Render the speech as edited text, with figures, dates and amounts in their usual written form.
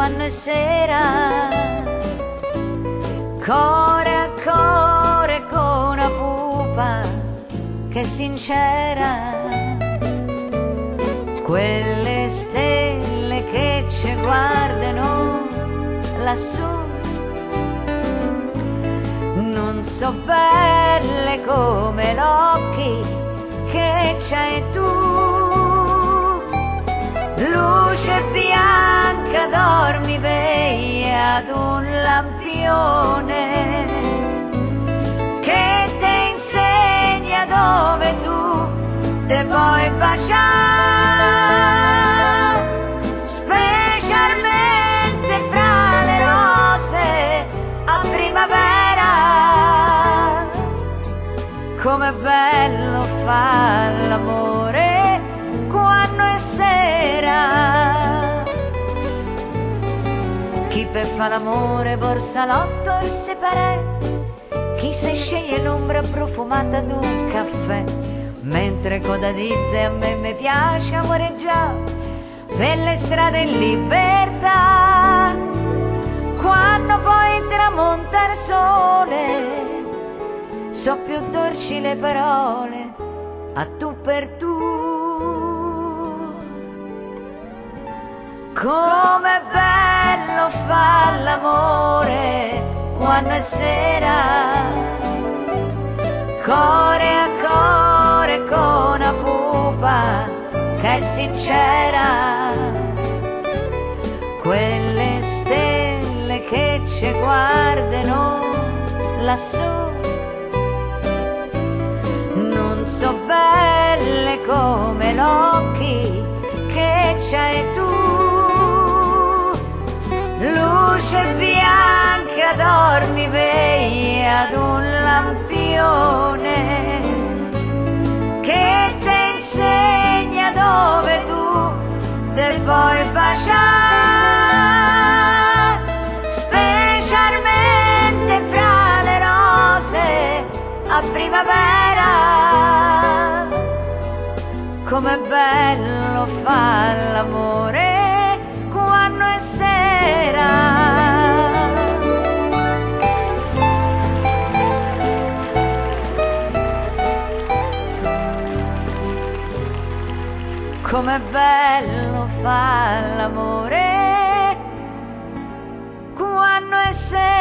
quando è sera, core a core con una pupa che è sincera, quelle stelle che ci guardano lassù non so belle come l'occhi che c'hai tu. Luce bianca, dormi veglia ad un lampione che ti insegna dove tu te puoi baciare, specialmente fra le rose a primavera. Com'è bello far l'amore quando è sera. Chi per fa l'amore vor salotto il separè, chi se sceglie l'ombra profumata d'un caffè, mentre coda dite a me mi piace amoreggiare per le strade in libertà. Quando poi tramonta il sole so più dolci le parole a tu per tu. Com'è bello far l'amore quando è sera, core a core con una pupa che è sincera, quelle stelle che ci guardano lassù non so belle come l'occhi che c'hai tu. Luce bianca, dormi veglia ad un lampione che ti insegna dove tu te puoi baciare, specialmente fra le rose a primavera. Com'è bello far l'amore quando è sera. Com'è bello far l'amore quando è sera.